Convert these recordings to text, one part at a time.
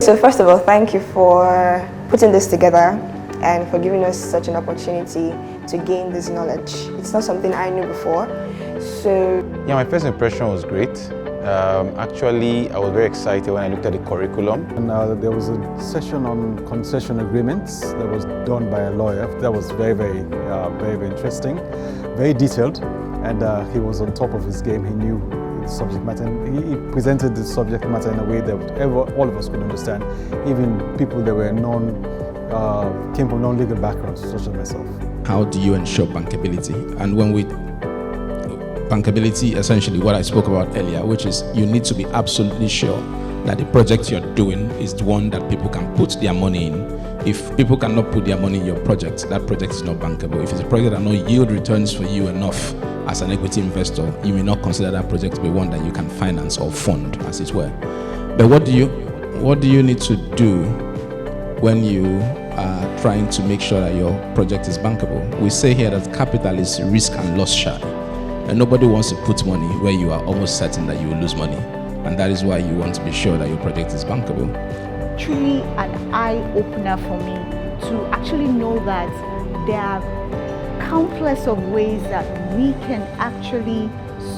So first of all, thank you for putting this together and for giving us such an opportunity to gain this knowledge. It's not something I knew before. So yeah, my first impression was great. Actually, I was very excited when I looked at the curriculum. And there was a session on concession agreements that was done by a lawyer. That was very interesting, very detailed, and he was on top of his game. He knew the subject matter. He presented the subject matter in a way that all of us could understand, even people that were came from non-legal backgrounds, such as myself. How do you ensure bankability? And when we bankability, essentially what I spoke about earlier, which is you need to be absolutely sure that the project you're doing is the one that people can put their money in. If people cannot put their money in your project, that project is not bankable. If it's a project that no yield returns for you enough as an equity investor, you may not consider that project to be one that you can finance or fund, as it were. But what do you need to do when you are trying to make sure that your project is bankable? We say here that capital is risk and loss share. And nobody wants to put money where you are almost certain that you will lose money. And that is why you want to be sure that your project is bankable. Truly an eye-opener for me to actually know that there are countless of ways that we can actually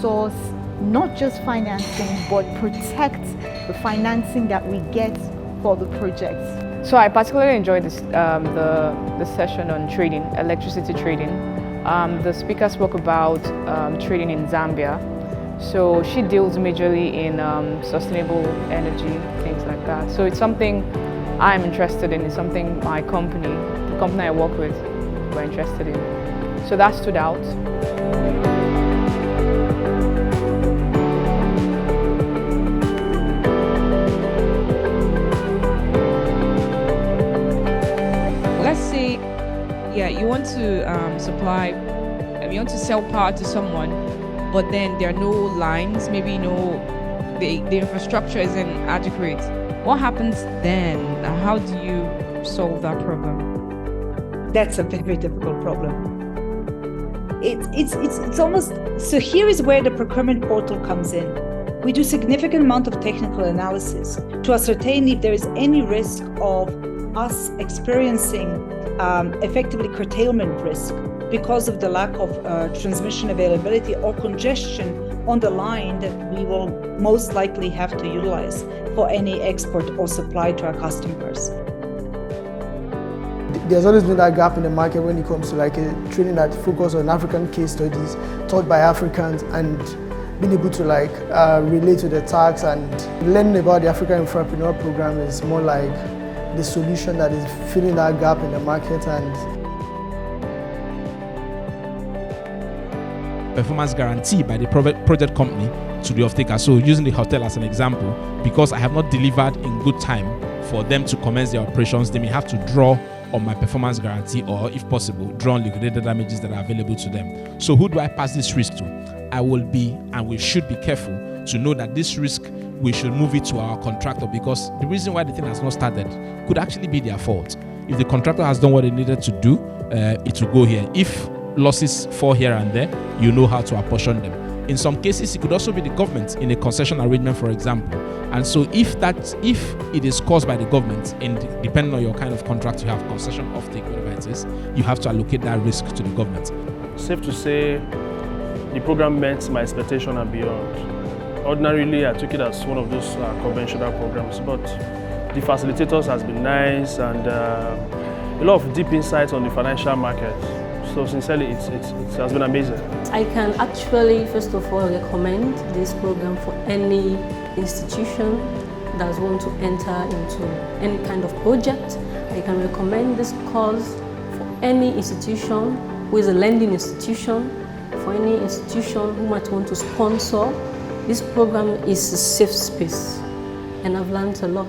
source not just financing, but protect the financing that we get for the projects. So I particularly enjoyed this, the session on trading, electricity trading. The speaker spoke about trading in Zambia. So she deals majorly in sustainable energy, things like that. So it's something I'm interested in. It's something my company, the company I work with, were interested in. So that stood out. Let's say, yeah, you want to you want to sell power to someone, but then there are no lines, maybe the infrastructure isn't adequate. What happens then? How do you solve that problem? That's a very difficult problem. It's almost, so here is where the procurement portal comes in. We do significant amount of technical analysis to ascertain if there is any risk of us experiencing effectively curtailment risk because of the lack of transmission availability or congestion on the line that we will most likely have to utilize for any export or supply to our customers. There's always been that gap in the market when it comes to like a training that focuses on African case studies taught by Africans and being able to like relate to the tax, and learning about the Africa Infrapreneurs Programme is more like the solution that is filling that gap in the market. And performance guarantee by the project company to the off-taker. So using the hotel as an example, because I have not delivered in good time for them to commence their operations, they may have to draw on my performance guarantee, or if possible, draw on liquidated damages that are available to them. So who do I pass this risk to? I will be, and we should be careful to know that this risk, we should move it to our contractor, because the reason why the thing has not started could actually be their fault. If the contractor has done what they needed to do, it will go here. If losses fall here and there, you know how to apportion them. In some cases, it could also be the government in a concession arrangement, for example. And so if it is caused by the government, and depending on your kind of contract, you have concession, offtake, whatever it is, you have to allocate that risk to the government. Safe to say, the program met my expectation and beyond. Ordinarily, I took it as one of those conventional programs, but the facilitators has been nice and a lot of deep insights on the financial market. So sincerely, it has been amazing. I can actually, first of all, recommend this program for any institution that wants to enter into any kind of project. I can recommend this course for any institution who is a lending institution, for any institution who might want to sponsor. This program is a safe space, and I've learned a lot.